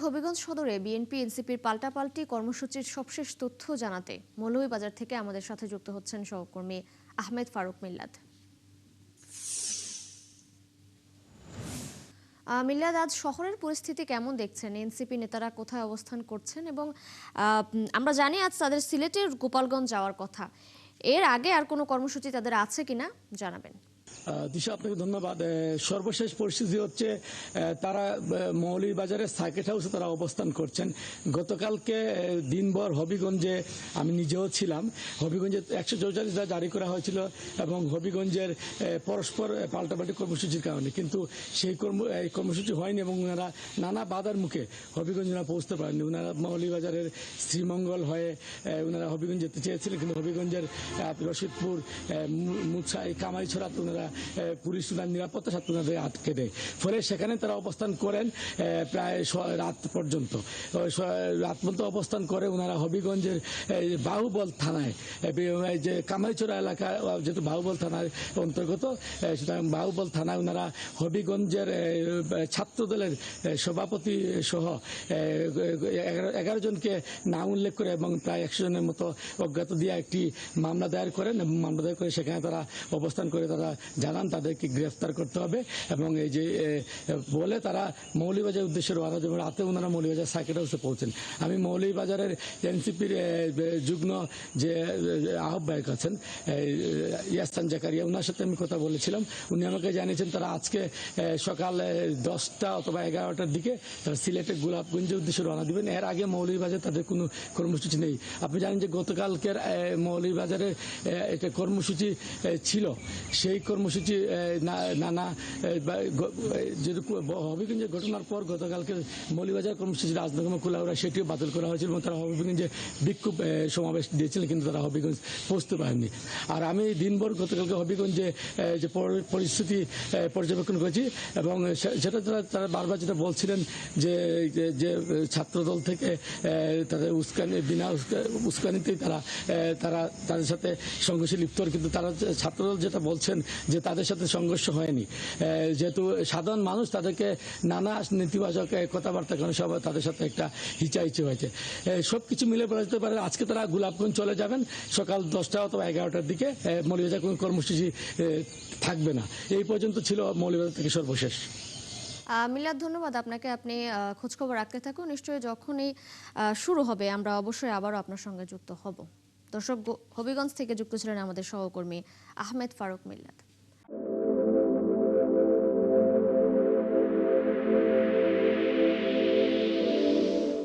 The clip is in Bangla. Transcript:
হবিগঞ্জ সদরে বিএনপি এনসিপির পাল্টাপাল্টি কর্মসূচির সবশেষ তথ্য জানাতে মৌলভীবাজার থেকে আমাদের সাথে যুক্ত হচ্ছেন সহকর্মী আহমেদ ফারুক মিল্লাদ। মিল্লাদ, আজ শহরের পরিস্থিতি কেমন দেখছেন? এনসিপি নেতারা কোথায় অবস্থান করছেন? এবং আমরা জানি আজ তাদের সিলেটের গোপালগঞ্জ যাওয়ার কথা। এর আগে আর কোনো কর্মসূচি তাদের আছে কিনা জানাবেন। দিশা, আপনাকে ধন্যবাদ। সর্বশেষ পরিস্থিতি হচ্ছে তারা মৌলভীবাজারের সার্কিট হাউসে তারা অবস্থান করছেন। গতকালকে দিনভর হবিগঞ্জে আমি নিজেও ছিলাম। হবিগঞ্জে 144 জারি করা হয়েছিল এবং হবিগঞ্জের পরস্পর পাল্টাপাল্টি কর্মসূচির কারণে, কিন্তু সেই কর্মসূচি হয়নি এবং ওনারা নানা বাধার মুখে হবিগঞ্জ পৌঁছতে পারেননি। ওনারা মৌলভীবাজারের শ্রীমঙ্গল হয়ে ওনারা হবিগঞ্জ যেতে চেয়েছিলেন, কিন্তু হবিগঞ্জের রশিদপুর, মুছাই, কামাইছড়াতে ওনারা পুলিশ নিরাপত্তা স্বার্থে ওনাদের আটকে দেয়। ফলে সেখানে তারা অবস্থান করেন প্রায় রাত পর্যন্ত অবস্থান করে ওনারা হবিগঞ্জের বাহুবল থানায়, যে কামাইছড়া এলাকা যেহেতু বাহুবল থানার অন্তর্গত, সুতরাং বাহুবল থানায় ওনারা হবিগঞ্জের ছাত্রদলের সভাপতি সহ 11 জনকে নাম উল্লেখ করে এবং প্রায় 100 জনের মতো অজ্ঞাত দিয়ে একটি মামলা দায়ের করেন এবং মামলা দায়ের করে সেখানে তারা অবস্থান করে তারা জানান তাদেরকে গ্রেফতার করতে হবে এবং এই যে বলে তারা মৌলভীবাজার উদ্দেশ্যে রওনা দেবেন। রাতে ওনারা মৌলভীবাজার সার্কিট হাউসে পৌঁছেন। আমি মৌলভীবাজারের এনসিপির যুগ্ম যে আহ্বায়ক আছেন ইয়াসান জাকারিয়া, ওনার সাথে আমি কথা বলেছিলাম। উনি আমাকে জানিয়েছেন তারা আজকে সকাল 10টা অথবা 11টার দিকে তারা সিলেটের গোলাপগঞ্জের উদ্দেশ্যে রওনা দেবেন। এর আগে মৌলভীবাজার তাদের কোনো কর্মসূচি নেই। আপনি জানেন যে গতকালকের মৌলভীবাজারের একটা কর্মসূচি ছিল, সেই কর্মসূচি নানা হবিগঞ্জের ঘটনার পর গতকালকে মৌলভীবাজার কর্মসূচি রাজনগর কুলাউড়া সেটিও বাতিল করা হয়েছিল এবং তারা হবিগঞ্জে বিক্ষোভ সমাবেশ দিয়েছিলেন, কিন্তু তারা হবিগঞ্জ পৌঁছতে পারেননি। আর আমি দিনভর গতকালকে হবিগঞ্জে যে পরিস্থিতি পর্যবেক্ষণ করেছি এবং সেটা তারা বারবার যেটা বলছিলেন যে ছাত্রদল থেকে তাদের বিনা উস্কানিতেই তারা তাদের সাথে সংঘর্ষে লিপ্ত, কিন্তু তারা ছাত্রদল যেটা বলছেন যে তাদের সাথে সংঘর্ষ হয়নি, যেহেতু সাধারণ মানুষ তাদেরকে নানা নেতিবাচক কথাবার্তা কারণে সবাই তাদের সাথে একটা হিচাহিচি হয়েছে। সবকিছু মিলে বলা যেতে পারে আজকে তারা গোলাপগঞ্জ চলে যাবেন সকাল 10টা অথবা 11টার দিকে। মৌলভীবাজার কোনো কর্মসূচি থাকবে না। এই পর্যন্ত ছিল মৌলভীবাজার থেকে সর্বশেষ। মিলাদ, ধন্যবাদ আপনাকে। আপনি খোঁজখবর রাখতে থাকুন। নিশ্চয়ই যখনই শুরু হবে আমরা অবশ্যই আবারও আপনার সঙ্গে যুক্ত হব। দর্শক, হবিগঞ্জ থেকে যুক্ত ছিলেন আমাদের সহকর্মী আহমেদ ফারুক মিল্লাদ।